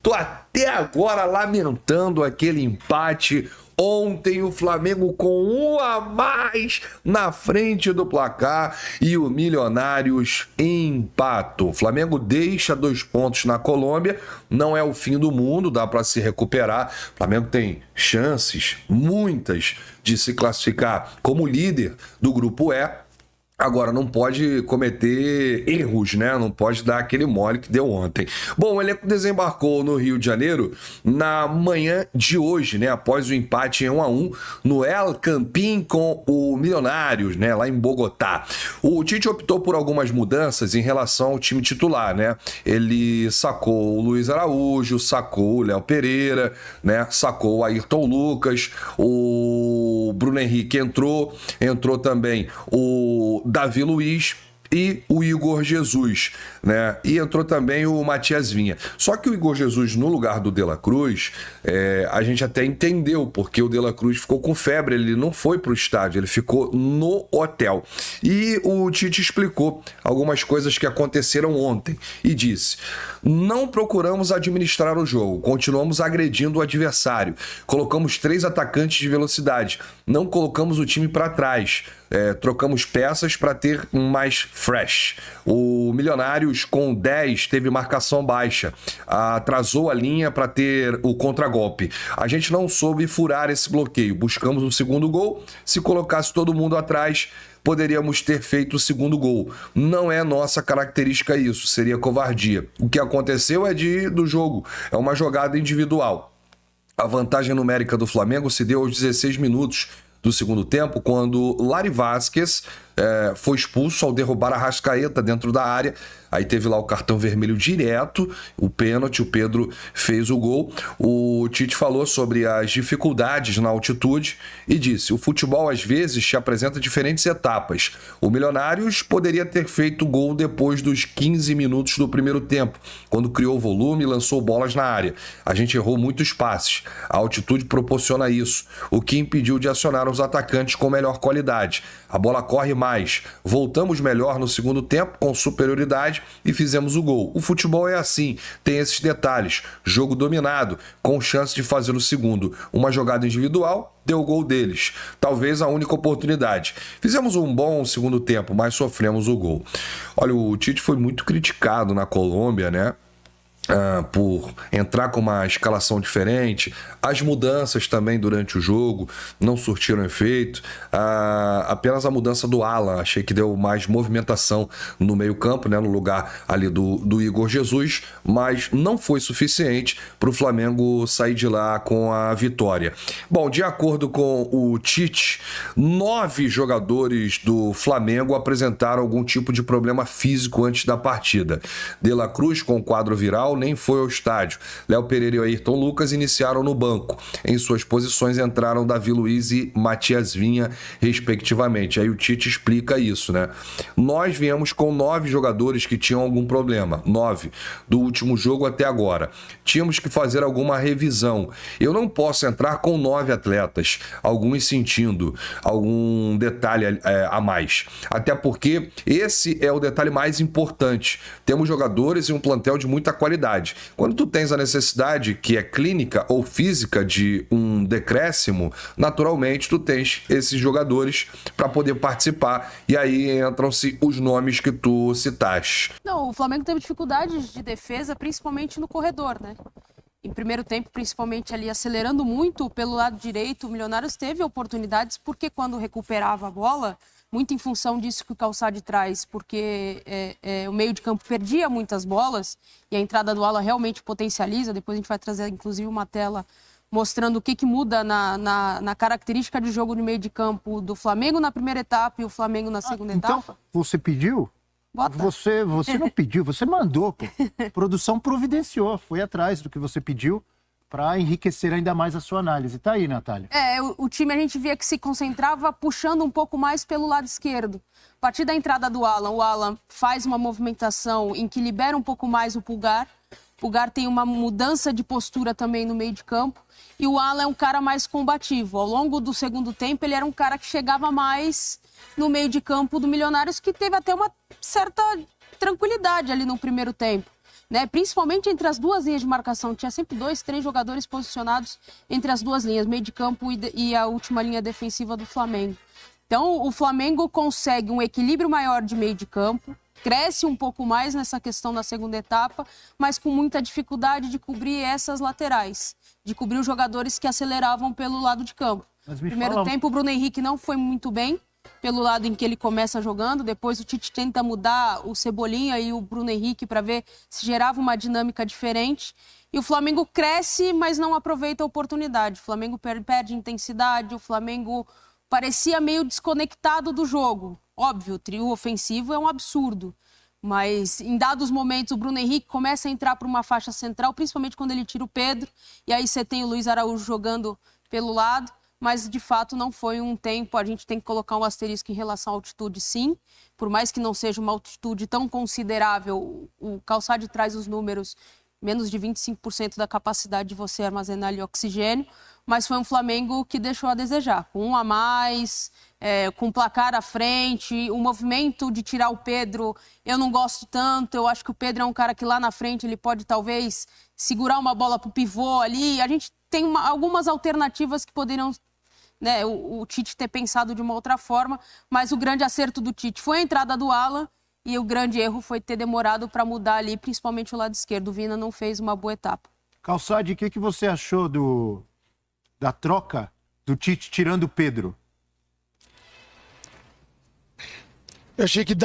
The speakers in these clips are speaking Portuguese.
Tô até agora lamentando aquele empate. Ontem o Flamengo com um a mais na frente do placar e o Milionários empatou. O Flamengo deixa 2 pontos na Colômbia, não é o fim do mundo, dá para se recuperar. O Flamengo tem chances, muitas, de se classificar como líder do grupo E. Agora, não pode cometer erros, né? Não pode dar aquele mole que deu ontem. Bom, o elenco desembarcou no Rio de Janeiro na manhã de hoje, né? Após o empate em 1-1 no El Campín com o Milionários, né? Lá em Bogotá. O Tite optou por algumas mudanças em relação ao time titular, né? Ele sacou o Luiz Araújo, sacou o Léo Pereira, né? Sacou o Ayrton Lucas, o Bruno Henrique entrou também o Davi Luiz e o Igor Jesus, né? E entrou também o Matias Vinha. Só que o Igor Jesus no lugar do De La Cruz, a gente até entendeu, porque o De La Cruz ficou com febre, ele não foi para o estádio, ele ficou no hotel. E o Tite explicou algumas coisas que aconteceram ontem e disse: não procuramos administrar o jogo, continuamos agredindo o adversário, colocamos 3 atacantes de velocidade, não colocamos o time para trás, trocamos peças para ter um mais fresh. O Milionários com 10 teve marcação baixa, atrasou a linha para ter o contragolpe. A gente não soube furar esse bloqueio, buscamos o segundo gol, se colocasse todo mundo atrás, poderíamos ter feito o segundo gol. Não é nossa característica isso, seria covardia. O que aconteceu do jogo, é uma jogada individual. A vantagem numérica do Flamengo se deu aos 16 minutos do segundo tempo, quando Lari Vázquez foi expulso ao derrubar a Arrascaeta dentro da área. Aí teve lá o cartão vermelho direto, o pênalti, o Pedro fez o gol. O Tite falou sobre as dificuldades na altitude e disse: o futebol às vezes te apresenta diferentes etapas. O Milionários poderia ter feito gol depois dos 15 minutos do primeiro tempo, quando criou volume e lançou bolas na área. A gente errou muitos passes. A altitude proporciona isso, o que impediu de acionar os atacantes com melhor qualidade. A bola corre mais. Voltamos melhor no segundo tempo, com superioridade, e fizemos o gol. O futebol é assim, tem esses detalhes. Jogo dominado, com chance de fazer o segundo. Uma jogada individual, deu o gol deles. Talvez a única oportunidade. Fizemos um bom segundo tempo, mas sofremos o gol. Olha, o Tite foi muito criticado na Colômbia, né? Por entrar com uma escalação diferente. As mudanças também durante o jogo não surtiram efeito. Apenas a mudança do Alan, achei que deu mais movimentação no meio campo, né, no lugar ali do Igor Jesus, mas não foi suficiente para o Flamengo sair de lá com a vitória. Bom, de acordo com o Tite, 9 jogadores do Flamengo apresentaram algum tipo de problema físico antes da partida. De La Cruz, com quadro viral, nem foi ao estádio. Léo Pereira e Ayrton Lucas iniciaram no banco. Em suas posições entraram Davi Luiz e Matias Vinha, respectivamente. Aí o Tite explica isso, né? Nós viemos com 9 jogadores que tinham algum problema. 9 do último jogo até agora. Tínhamos que fazer alguma revisão. Eu não posso entrar com 9 atletas, alguns sentindo algum detalhe a mais. Até porque esse é o detalhe mais importante. Temos jogadores e um plantel de muita qualidade. Quando tu tens a necessidade, que é clínica ou física, de um decréscimo, naturalmente tu tens esses jogadores para poder participar, e aí entram-se os nomes que tu citaste. Não, o Flamengo teve dificuldades de defesa, principalmente no corredor, né? Em primeiro tempo, principalmente ali acelerando muito pelo lado direito, o Milionários teve oportunidades, porque quando recuperava a bola, muito em função disso que o Calçade traz, porque o meio de campo perdia muitas bolas e a entrada do Alan realmente potencializa. Depois a gente vai trazer, inclusive, uma tela mostrando o que muda na característica de jogo no meio de campo do Flamengo na primeira etapa e o Flamengo na segunda etapa. Então, você pediu? Bota. Você não pediu, você mandou, pô. A produção providenciou, foi atrás do que você pediu para enriquecer ainda mais a sua análise. Tá aí, Natália. O time a gente via que se concentrava puxando um pouco mais pelo lado esquerdo. A partir da entrada do Alan, o Alan faz uma movimentação em que libera um pouco mais o Pulgar. O Pulgar tem uma mudança de postura também no meio de campo. E o Alan é um cara mais combativo. Ao longo do segundo tempo, ele era um cara que chegava mais no meio de campo do Milionários, que teve até uma certa tranquilidade ali no primeiro tempo. né? Principalmente entre as duas linhas de marcação. Tinha sempre 2, 3 jogadores posicionados entre as duas linhas, meio de campo e a última linha defensiva do Flamengo. Então, o Flamengo consegue um equilíbrio maior de meio de campo, cresce um pouco mais nessa questão na segunda etapa, mas com muita dificuldade de cobrir essas laterais, de cobrir os jogadores que aceleravam pelo lado de campo. No primeiro tempo, o Bruno Henrique não foi muito bem, pelo lado em que ele começa jogando. Depois o Tite tenta mudar o Cebolinha e o Bruno Henrique para ver se gerava uma dinâmica diferente. E o Flamengo cresce, mas não aproveita a oportunidade. O Flamengo perde intensidade, o Flamengo parecia meio desconectado do jogo. Óbvio, o trio ofensivo é um absurdo. Mas em dados momentos o Bruno Henrique começa a entrar para uma faixa central, principalmente quando ele tira o Pedro. E aí você tem o Luiz Araújo jogando pelo lado. Mas, de fato, não foi um tempo. A gente tem que colocar um asterisco em relação à altitude, sim. Por mais que não seja uma altitude tão considerável, o Calçade traz os números, menos de 25% da capacidade de você armazenar ali oxigênio. Mas foi um Flamengo que deixou a desejar. Com um a mais, com o placar à frente, o movimento de tirar o Pedro, eu não gosto tanto. Eu acho que o Pedro é um cara que lá na frente ele pode, talvez, segurar uma bola para o pivô ali. A gente tem algumas alternativas que poderiam... né, o Tite ter pensado de uma outra forma, mas o grande acerto do Tite foi a entrada do Alan e o grande erro foi ter demorado para mudar ali, principalmente o lado esquerdo. O Vina não fez uma boa etapa. Calçade, o que você achou da troca do Tite tirando o Pedro? Eu achei que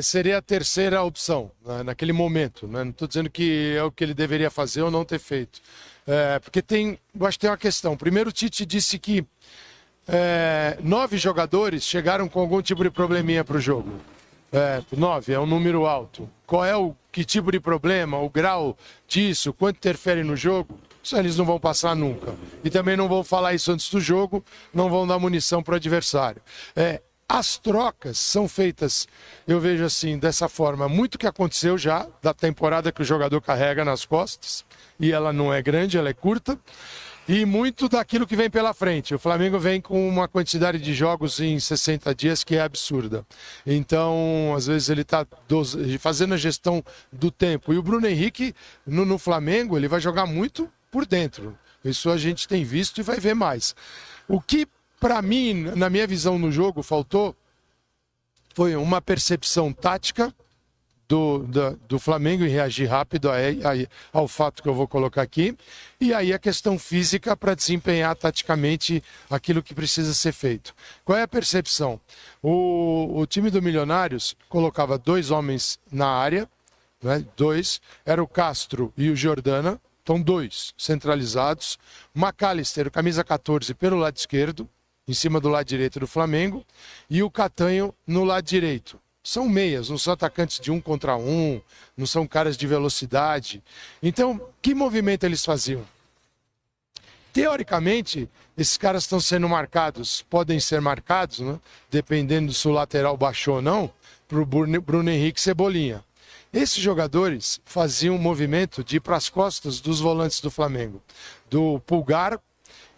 seria a terceira opção, né, naquele momento. Né? Não estou dizendo que é o que ele deveria fazer ou não ter feito. Porque eu acho que tem uma questão. Primeiro, o Tite disse que 9 jogadores chegaram com algum tipo de probleminha para o jogo. 9 é um número alto. Qual é que tipo de problema, o grau disso, quanto interfere no jogo? Isso eles não vão passar nunca. E também não vão falar isso antes do jogo, não vão dar munição para o adversário. As trocas são feitas, eu vejo assim, dessa forma. Muito que aconteceu já, da temporada que o jogador carrega nas costas, e ela não é grande, ela é curta, e muito daquilo que vem pela frente. O Flamengo vem com uma quantidade de jogos em 60 dias que é absurda. Então, às vezes ele está fazendo a gestão do tempo. E o Bruno Henrique, no Flamengo, ele vai jogar muito por dentro. Isso a gente tem visto e vai ver mais. O que, para mim, na minha visão no jogo, faltou foi uma percepção tática do Flamengo em reagir rápido ao fato que eu vou colocar aqui, e aí a questão física para desempenhar taticamente aquilo que precisa ser feito. Qual é a percepção? O time do Milionários colocava 2 homens na área, né? 2, era o Castro e o Jordana, então 2 centralizados, McAllister, camisa 14, pelo lado esquerdo, em cima do lado direito do Flamengo, e o Catanho no lado direito. São meias, não são atacantes de 1 contra 1, não são caras de velocidade. Então, que movimento eles faziam? Teoricamente, esses caras estão sendo marcados, podem ser marcados, né? Dependendo se o lateral baixou ou não, para o Bruno Henrique e Cebolinha. Esses jogadores faziam um movimento de ir para as costas dos volantes do Flamengo, do Pulgar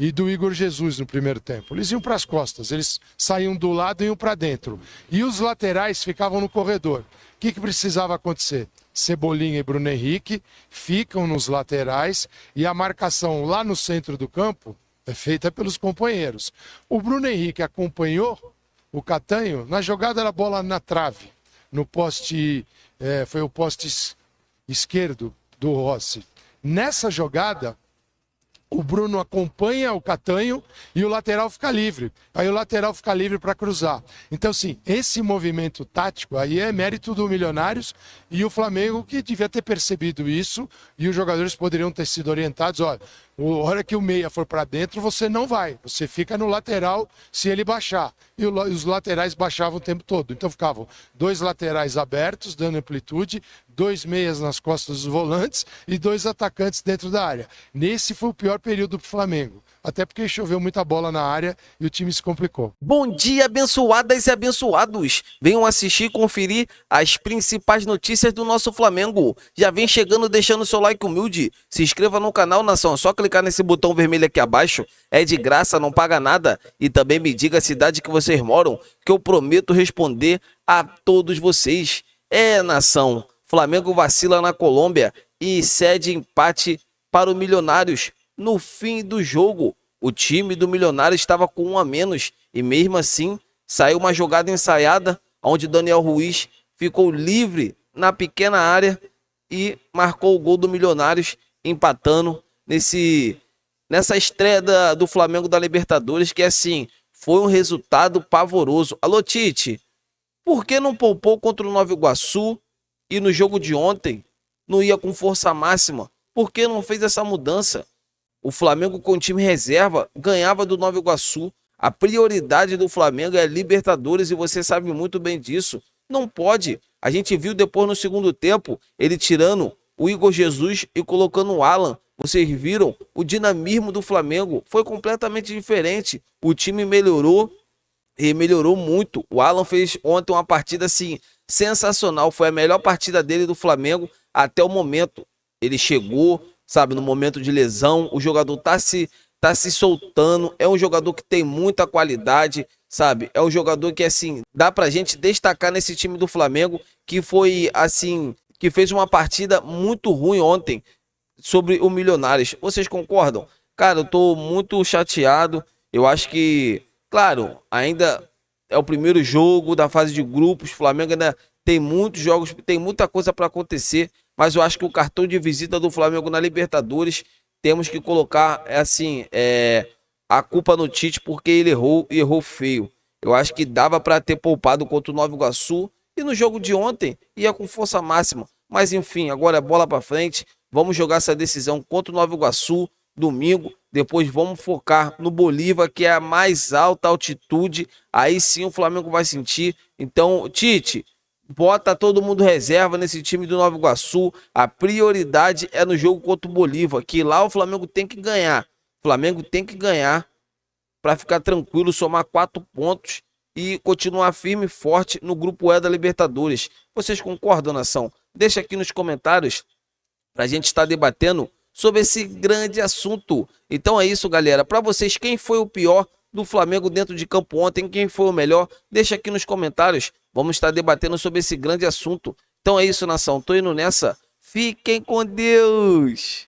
e do Igor Jesus no primeiro tempo. Eles iam para as costas, eles saíam do lado e iam para dentro. E os laterais ficavam no corredor. O que precisava acontecer? Cebolinha e Bruno Henrique ficam nos laterais e a marcação lá no centro do campo é feita pelos companheiros. O Bruno Henrique acompanhou o Catanho na jogada da bola na trave, no poste, foi o poste esquerdo do Rossi. Nessa jogada, o Bruno acompanha o Catanho e o lateral fica livre. Aí o lateral fica livre para cruzar. Então, sim, esse movimento tático aí é mérito do Milionários e o Flamengo que devia ter percebido isso e os jogadores poderiam ter sido orientados. Olha, a hora que o meia for para dentro, você não vai. Você fica no lateral se ele baixar. E os laterais baixavam o tempo todo. Então ficavam 2 laterais abertos, dando amplitude, 2 meias nas costas dos volantes e 2 atacantes dentro da área. Nesse foi o pior período para o Flamengo. Até porque choveu muita bola na área e o time se complicou. Bom dia, abençoadas e abençoados. Venham assistir e conferir as principais notícias do nosso Flamengo. Já vem chegando deixando seu like humilde. Se inscreva no canal, nação. É só clicar nesse botão vermelho aqui abaixo. É de graça, não paga nada. E também me diga a cidade que vocês moram, que eu prometo responder a todos vocês. Nação. Flamengo vacila na Colômbia e cede empate para o Milionários. No fim do jogo, o time do Milionários estava com 1 a menos e mesmo assim saiu uma jogada ensaiada onde Daniel Ruiz ficou livre na pequena área e marcou o gol do Milionários, empatando nessa estreia do Flamengo da Libertadores, que assim, foi um resultado pavoroso. Alô, Tite, por que não poupou contra o Nova Iguaçu e no jogo de ontem não ia com força máxima? Por que não fez essa mudança? O Flamengo com time reserva ganhava do Nova Iguaçu. A prioridade do Flamengo é a Libertadores e você sabe muito bem disso. Não pode. A gente viu depois no segundo tempo ele tirando o Igor Jesus e colocando o Alan. Vocês viram o dinamismo do Flamengo? Foi completamente diferente. O time melhorou e melhorou muito. O Alan fez ontem uma partida assim sensacional. Foi a melhor partida dele do Flamengo até o momento. Ele chegou, sabe, no momento de lesão. O jogador tá se soltando. É um jogador que tem muita qualidade, sabe? É um jogador que, assim, dá pra gente destacar nesse time do Flamengo, que foi, assim, que fez uma partida muito ruim ontem sobre o Milionários. Vocês concordam? Cara, eu tô muito chateado. Eu acho que, claro, ainda é o primeiro jogo da fase de grupos. O Flamengo ainda tem muitos jogos, tem muita coisa para acontecer, mas eu acho que o cartão de visita do Flamengo na Libertadores temos que colocar, assim, a culpa no Tite, porque ele errou e errou feio. Eu acho que dava para ter poupado contra o Nova Iguaçu e no jogo de ontem ia com força máxima. Mas enfim, agora é bola para frente. Vamos jogar essa decisão contra o Nova Iguaçu domingo. Depois vamos focar no Bolívar, que é a mais alta altitude. Aí sim o Flamengo vai sentir. Então, Tite, bota todo mundo reserva nesse time do Nova Iguaçu. A prioridade é no jogo contra o Bolívar, que lá o Flamengo tem que ganhar. O Flamengo tem que ganhar para ficar tranquilo, somar 4 pontos e continuar firme e forte no grupo E da Libertadores. Vocês concordam, nação? Deixa aqui nos comentários para a gente estar debatendo sobre esse grande assunto. Então é isso, galera. Para vocês, quem foi o pior do Flamengo dentro de campo ontem? Quem foi o melhor? Deixa aqui nos comentários. Vamos estar debatendo sobre esse grande assunto. Então é isso, nação. Tô indo nessa. Fiquem com Deus!